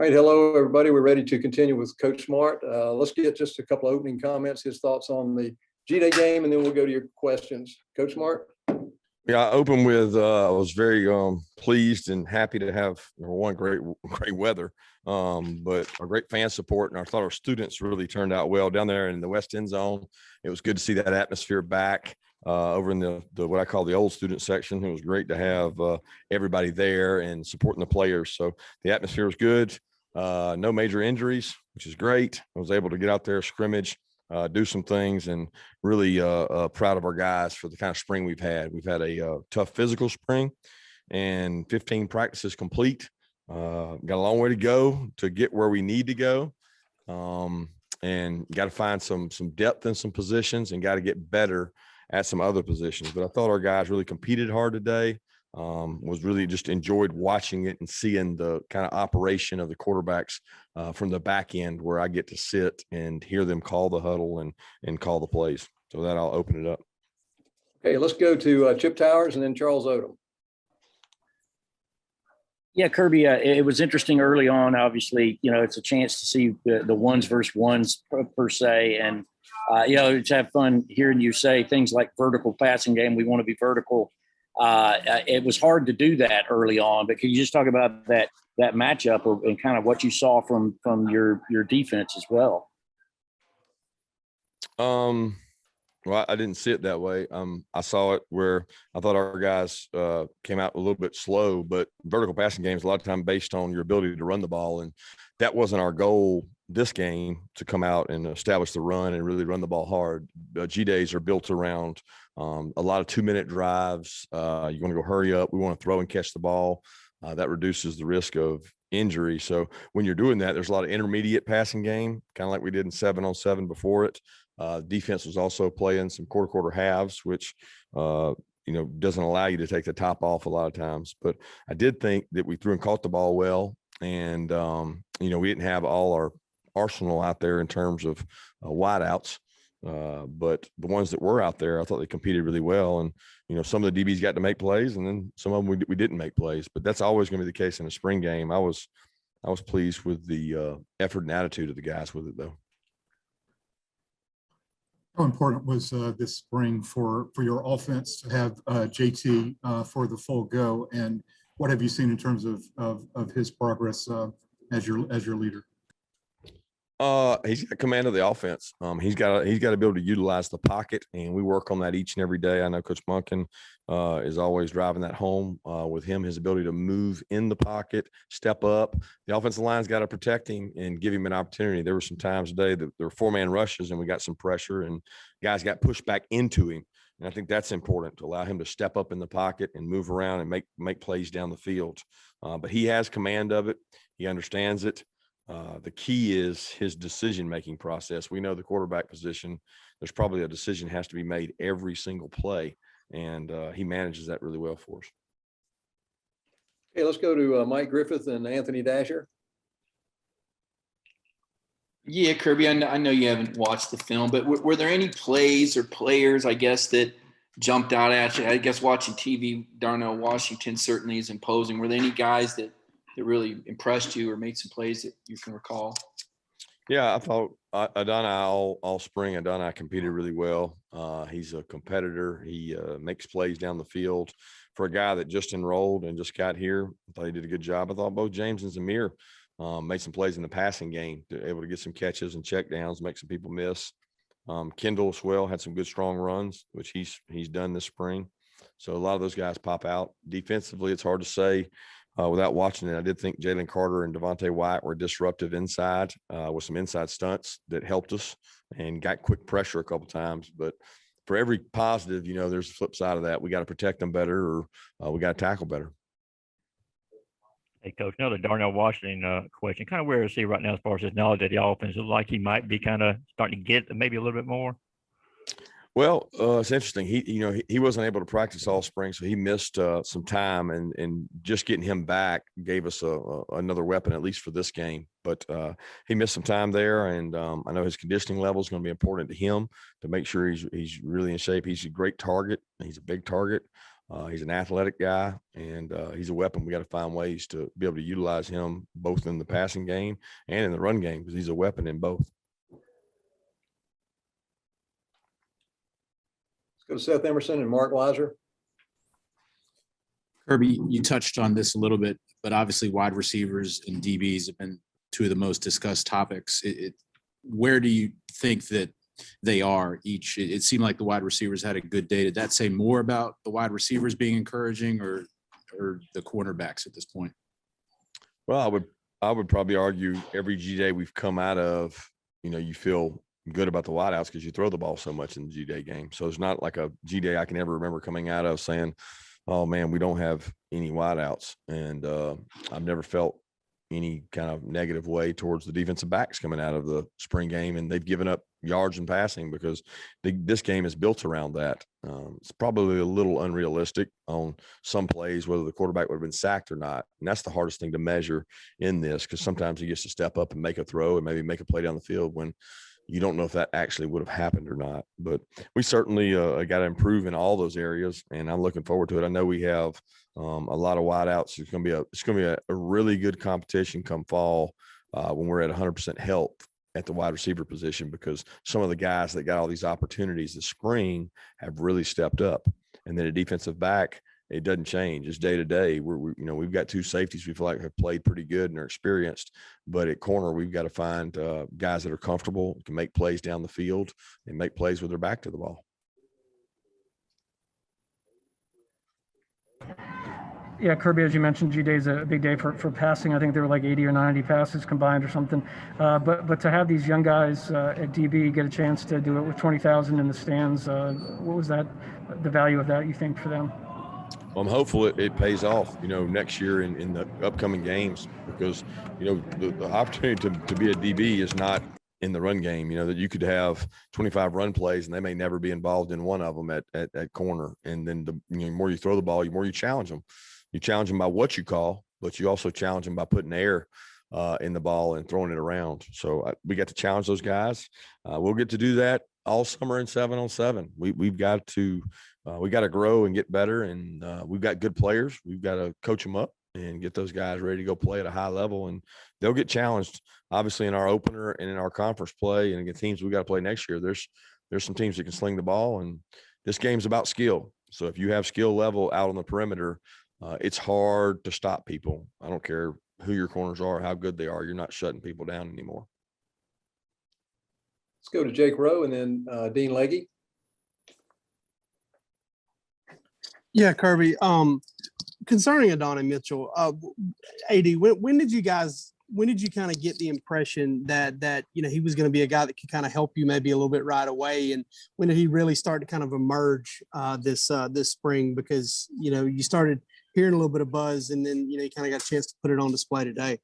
All right, hello, everybody. We're ready to continue with Coach Smart. Let's get just a couple of opening comments, his thoughts on the G-Day game, and then we'll go to your questions. Coach Smart? Yeah, I opened with I was very pleased and happy to have, number one, great weather, but a great fan support, and I thought our students really turned out well down there in the West End Zone. It was good to see that atmosphere back over in the what I call the old student section. It was great to have everybody there and supporting the players. So the atmosphere was good. No major injuries, which is great. I was able to get out there, scrimmage, do some things, and really proud of our guys for the kind of spring we've had. We've had a tough physical spring and 15 practices complete. Got a long way to go to get where we need to go. And got to find some depth in some positions and got to get better at some other positions. But I thought our guys really competed hard today. Was really just enjoyed watching it and seeing the kind of operation of the quarterbacks from the back end, where I get to sit and hear them call the huddle and call the plays. So that I'll open it up. Okay, let's go to Chip Towers and then Charles Odom. Yeah, Kirby, it was interesting early on. Obviously, it's a chance to see the ones versus ones per se. And, it's have fun hearing you say things like vertical passing game. We want to be vertical. It was hard to do that early on, but can you just talk about that matchup and kind of what you saw from your defense as well? Well, I didn't see it that way. I saw it where I thought our guys came out a little bit slow, but vertical passing games a lot of time based on your ability to run the ball, and that wasn't our goal this game, to come out and establish the run and really run the ball hard. G-Days are built around a lot of 2-minute drives. You want to go hurry up. We want to throw and catch the ball. That reduces the risk of injury. So when you're doing that, there's a lot of intermediate passing game, kind of like we did in 7-on-7 before it. Defense was also playing some quarter halves, which doesn't allow you to take the top off a lot of times. But I did think that we threw and caught the ball well, and we didn't have all our arsenal out there in terms of wideouts. But the ones that were out there, I thought they competed really well. And, some of the DBs got to make plays, and then some of them we didn't make plays. But that's always going to be the case in a spring game. I was pleased with the effort and attitude of the guys with it, though. How important was this spring for your offense to have JT for the full go? And what have you seen in terms of his progress as your leader? He's got command of the offense. He's got to be able to utilize the pocket, and we work on that each and every day. I know Coach Munkin is always driving that home with him, his ability to move in the pocket, step up. The offensive line's got to protect him and give him an opportunity. There were some times today that there were 4-man rushes, and we got some pressure, and guys got pushed back into him. And I think that's important, to allow him to step up in the pocket and move around and make plays down the field. But he has command of it. He understands it. The key is his decision-making process. We know the quarterback position, there's probably a decision has to be made every single play, and he manages that really well for us. Okay, let's go to Mike Griffith and Anthony Dasher. Yeah, Kirby, I know you haven't watched the film, but were there any plays or players, I guess, that jumped out at you? I guess watching TV, Darnell Washington certainly is imposing. Were there any guys that really impressed you or made some plays that you can recall? Yeah, I thought Adonai all spring, Adonai competed really well. He's a competitor. He makes plays down the field. For a guy that just enrolled and just got here, I thought he did a good job. I thought both James and Zamir made some plays in the passing game, able to get some catches and checkdowns, make some people miss. Kendall Swell had some good strong runs, which he's done this spring. So a lot of those guys pop out. Defensively, it's hard to say without watching it. I did think Jalen Carter and Devontae White were disruptive inside with some inside stunts that helped us and got quick pressure a couple times. But for every positive, there's a flip side of that. We got to protect them better, or we got to tackle better. Hey, Coach, another Darnell Washington question. Kind of where is he right now as far as his knowledge of the offense? It looks like he might be kind of starting to get maybe a little bit more. Well, it's interesting. He wasn't able to practice all spring, so he missed some time, and just getting him back gave us another weapon, at least for this game. But he missed some time there, and I know his conditioning level is going to be important to him to make sure he's really in shape. He's a great target. He's a big target. He's an athletic guy, and he's a weapon. We got to find ways to be able to utilize him both in the passing game and in the run game, because he's a weapon in both. Let's go to Seth Emerson and Mark Weiser. Kirby, you touched on this a little bit, but obviously wide receivers and DBs have been two of the most discussed topics. Where do you think that they are each? It seemed like the wide receivers had a good day. Did that say more about the wide receivers being encouraging or the cornerbacks at this point? Well, I would probably argue every G Day we've come out of, you feel good about the wideouts because you throw the ball so much in the G Day game. So it's not like a G Day I can ever remember coming out of saying, oh man, we don't have any wideouts. And I've never felt any kind of negative way towards the defensive backs coming out of the spring game, and they've given up yards in passing because this game is built around that. It's probably a little unrealistic on some plays, whether the quarterback would have been sacked or not. And that's the hardest thing to measure in this, because sometimes he gets to step up and make a throw and maybe make a play down the field when you don't know if that actually would have happened or not. But we certainly got to improve in all those areas, and I'm looking forward to it. I know we have a lot of wideouts. It's going to be a really good competition come fall when we're at 100% health at the wide receiver position, because some of the guys that got all these opportunities this spring have really stepped up. And then a defensive back, it doesn't change. It's day to day. We've got two safeties we feel like have played pretty good and are experienced, but at corner, we've got to find guys that are comfortable, can make plays down the field and make plays with their back to the ball. Yeah, Kirby, as you mentioned, G-Day is a big day for passing. I think there were like 80 or 90 passes combined or something. But to have these young guys at DB get a chance to do it with 20,000 in the stands, what was the value of that, you think, for them? Well, I'm hopeful it pays off, next year in the upcoming games, because, the opportunity to be a DB is not in the run game, that you could have 25 run plays and they may never be involved in one of them at corner. And then the more you throw the ball, the more you challenge them. You challenge them by what you call, but you also challenge them by putting air in the ball and throwing it around. So we got to challenge those guys. We'll get to do that all summer in 7-on-7. We've got to grow and get better, and we've got good players. We've got to coach them up and get those guys ready to go play at a high level, and they'll get challenged obviously in our opener and in our conference play, and against teams we got to play next year. There's some teams that can sling the ball, and this game's about skill. So if you have skill level out on the perimeter, it's hard to stop people. I don't care who your corners are, how good they are. You're not shutting people down anymore. Let's go to Jake Rowe and then Dean Legge. Yeah, Kirby. Concerning Adonai Mitchell, AD, when did you kind of get the impression that he was going to be a guy that could kind of help you maybe a little bit right away? And when did he really start to kind of emerge this spring? Because you started hearing a little bit of buzz, and then you kind of got a chance to put it on display today.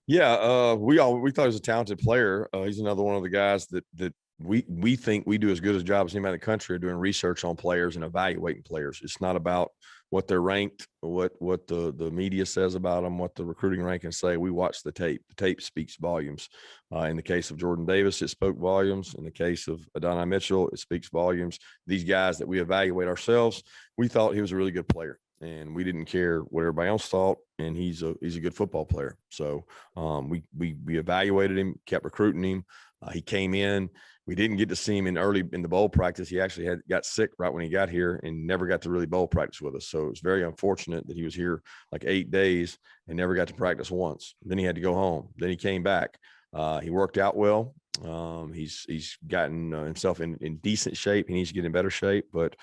Yeah, we thought he was a talented player. He's another one of the guys that we think we do as good a job as anybody in the country of doing research on players and evaluating players. It's not about what they're ranked, what the media says about them, what the recruiting rankings say. We watch the tape. The tape speaks volumes. In the case of Jordan Davis, it spoke volumes. In the case of Adonai Mitchell, it speaks volumes. These guys that we evaluate ourselves, we thought he was a really good player, and we didn't care what everybody else thought. And he's a good football player. So we evaluated him, kept recruiting him. He came in. We didn't get to see him in the bowl practice. He actually got sick right when he got here and never got to really bowl practice with us. So it was very unfortunate that he was here like 8 days and never got to practice once. Then he had to go home. Then he came back. He worked out well. He's gotten himself in decent shape. He needs to get in better shape, but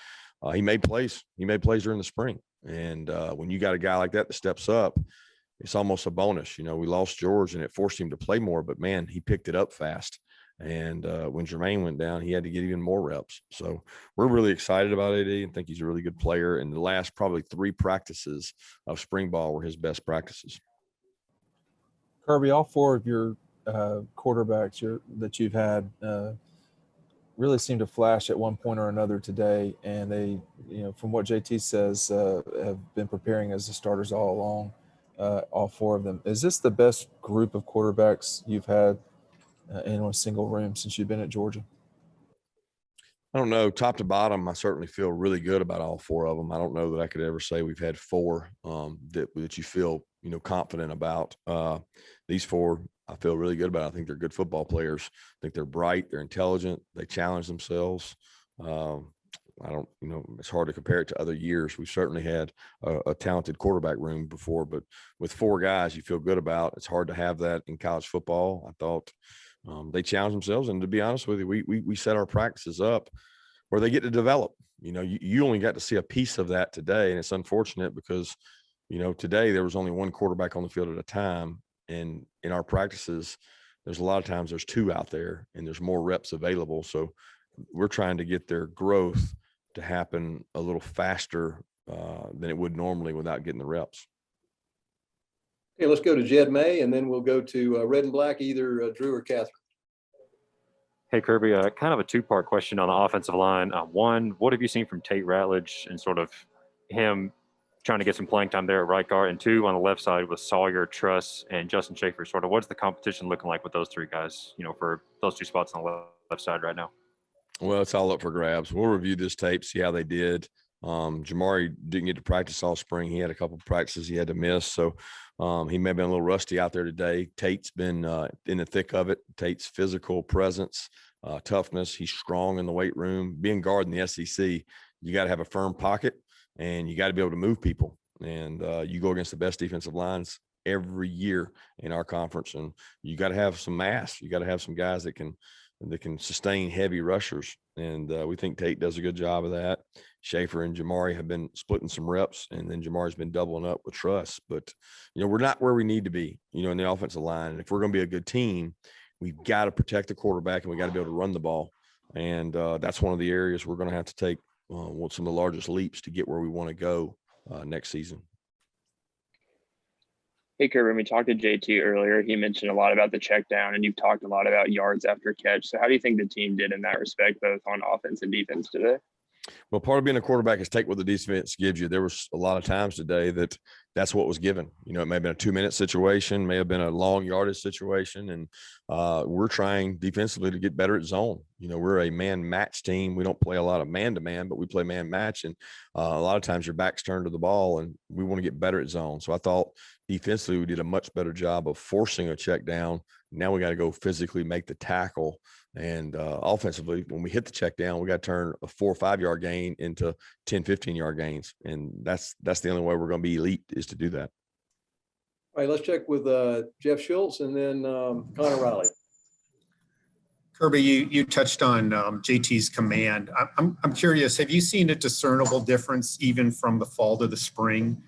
he made plays. He made plays during the spring. And when you got a guy like that steps up, it's almost a bonus. We lost George and it forced him to play more, but man, he picked it up fast. And when Jermaine went down, he had to get even more reps. So we're really excited about AD and think he's a really good player. And the last probably 3 practices of spring ball were his best practices. Kirby, all 4 of your quarterbacks that you've had really seem to flash at one point or another today. And they, from what JT says, have been preparing as the starters all along, all 4 of them. Is this the best group of quarterbacks you've had in a single room since you've been at Georgia? I don't know, top to bottom, I certainly feel really good about all four of them. I don't know that I could ever say we've had four that you feel, confident about. These four, I feel really good about. I think they're good football players. I think they're bright, they're intelligent, they challenge themselves. I don't, it's hard to compare it to other years. We've certainly had a talented quarterback room before, but with four guys you feel good about, it's hard to have that in college football. I thought they challenge themselves. And to be honest with you, we set our practices up where they get to develop. You only got to see a piece of that today. And it's unfortunate because, today there was only one quarterback on the field at a time. And in our practices, there's a lot of times there's two out there and there's more reps available. So we're trying to get their growth to happen a little faster than it would normally without getting the reps. Okay, let's go to Jed May, and then we'll go to Red and Black, either Drew or Catherine. Hey, Kirby, kind of a two-part question on the offensive line. One, what have you seen from Tate Ratledge and sort of him trying to get some playing time there at right guard? And two, on the left side with Sawyer, Truss, and Justin Schaefer, sort of what's the competition looking like with those three guys, for those two spots on the left side right now? Well, it's all up for grabs. We'll review this tape, see how they did. Jamari didn't get to practice all spring. He had a couple of practices he had to miss. So he may have been a little rusty out there today. Tate's been in the thick of it. Tate's physical presence, toughness. He's strong in the weight room. Being guard in the SEC, you got to have a firm pocket and you got to be able to move people. And you go against the best defensive lines every year in our conference. And you got to have some mass. You got to have some guys that can sustain heavy rushers. And we think Tate does a good job of that. Schaefer and Jamari have been splitting some reps, and then Jamari's been doubling up with Truss. But, we're not where we need to be, in the offensive line. And if we're going to be a good team, we've got to protect the quarterback and we got to be able to run the ball. And that's one of the areas we're going to have to take some of the largest leaps to get where we want to go next season. Hey, Kirby, when we talked to JT earlier, he mentioned a lot about the check down, and you've talked a lot about yards after catch. So how do you think the team did in that respect, both on offense and defense today? Well, part of being a quarterback is take what the defense gives you. There was a lot of times today that's what was given. It may have been a 2-minute situation, may have been a long yardage situation. And we're trying defensively to get better at zone. We're a man match team. We don't play a lot of man to man, but we play man match. And a lot of times your back's turned to the ball and we want to get better at zone. So I thought defensively, we did a much better job of forcing a check down. Now we got to go physically make the tackle. And offensively, when we hit the check down, we got to turn a 4 or 5 yard gain into 10, 15 yard gains. And that's the only way we're going to be elite is to do that. All right, let's check with Jeff Schultz and then Connor Riley. Kirby, you touched on JT's command. I'm curious, have you seen a discernible difference even from the fall to the spring,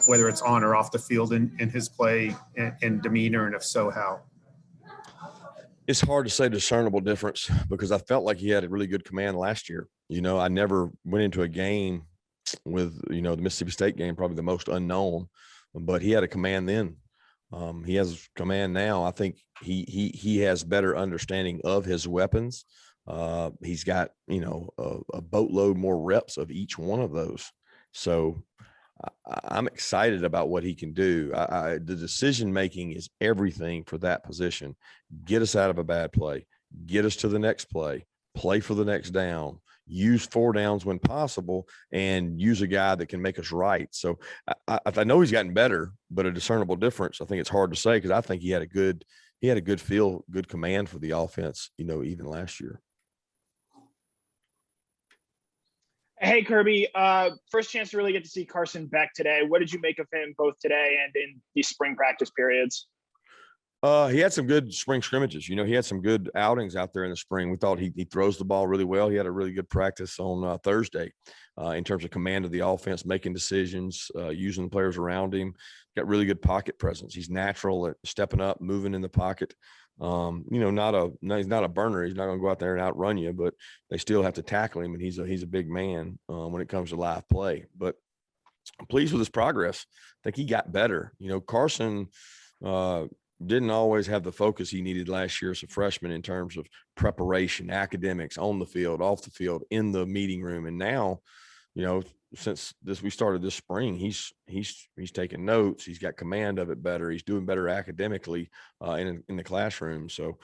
whether it's on or off the field in his play and demeanor, and if so, how? It's hard to say discernible difference because I felt like he had a really good command last year. I never went into a game with, the Mississippi State game, probably the most unknown, but he had a command then. He has command now. I think he has better understanding of his weapons. He's got, a boatload more reps of each one of those. So I'm excited about what he can do. The decision-making is everything for that position. Get us out of a bad play, get us to the next play for the next down, use 4 downs when possible, and use a guy that can make us right. So I know he's gotten better, but a discernible difference, I think it's hard to say because I think he had a good feel, good command for the offense, even last year. Hey, Kirby, first chance to really get to see Carson Beck today. What did you make of him both today and in these spring practice periods? He had some good spring scrimmages. He had some good outings out there in the spring. We thought he throws the ball really well. He had a really good practice on Thursday in terms of command of the offense, making decisions, using the players around him. Got really good pocket presence. He's natural at stepping up, moving in the pocket. He's not a burner. He's not going to go out there and outrun you, but they still have to tackle him. And he's a big man when it comes to live play. But I'm pleased with his progress. I think he got better. Carson didn't always have the focus he needed last year as a freshman in terms of preparation, academics, on the field, off the field, in the meeting room. And now, since we started this spring, he's taking notes. He's got command of it better. He's doing better academically in the classroom. So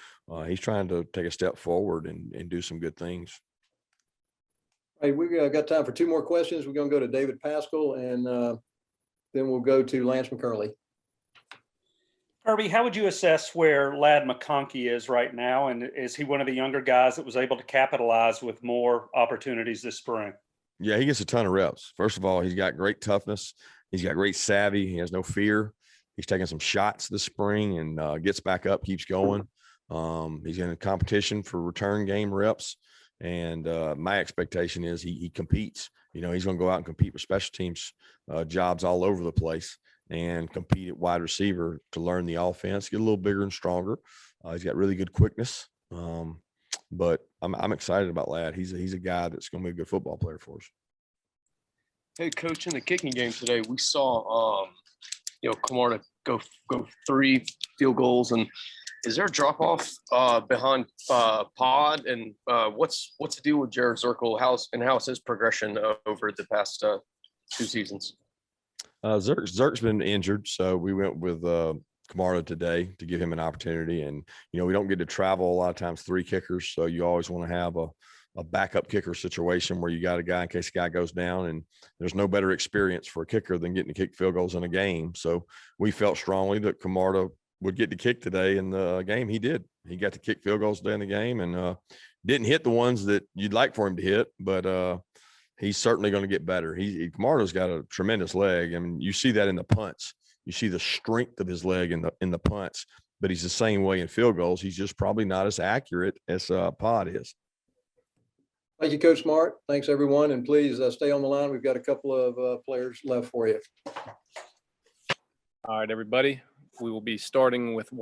he's trying to take a step forward and do some good things. Hey, we got time for two more questions. We're going to go to David Pascal, and then we'll go to Lance McCurley. Kirby, how would you assess where Ladd McConkey is right now? And is he one of the younger guys that was able to capitalize with more opportunities this spring? Yeah, he gets a ton of reps. First of all, he's got great toughness. He's got great savvy. He has no fear. He's taking some shots this spring and gets back up, keeps going. He's in a competition for return game reps. And my expectation is he competes. You know, he's going to go out and compete with special teams jobs all over the place and compete at wide receiver to learn the offense, get a little bigger and stronger. He's got really good quickness. But I'm excited about Ladd. He's a guy that's going to be a good football player for us. Hey, Coach, in the kicking game today, we saw, Camarda go 3 field goals. And is there a drop off behind Pod? And what's the deal with Jared Zirkle? How's his progression over the past 2 seasons? Zerk's been injured, so we went with Camarda today to give him an opportunity. And, we don't get to travel a lot of times 3 kickers. So you always want to have a backup kicker situation where you got a guy in case a guy goes down, and there's no better experience for a kicker than getting to kick field goals in a game. So we felt strongly that Camarda would get to kick today in the game. He did. He got to kick field goals today in the game and didn't hit the ones that you'd like for him to hit, but he's certainly going to get better. Camarda's got a tremendous leg. I mean, you see that in the punts. You see the strength of his leg in the punts, but he's the same way in field goals. He's just probably not as accurate as Pod is. Thank you, Coach Smart. Thanks, everyone. And please stay on the line. We've got a couple of players left for you. All right, everybody. We will be starting with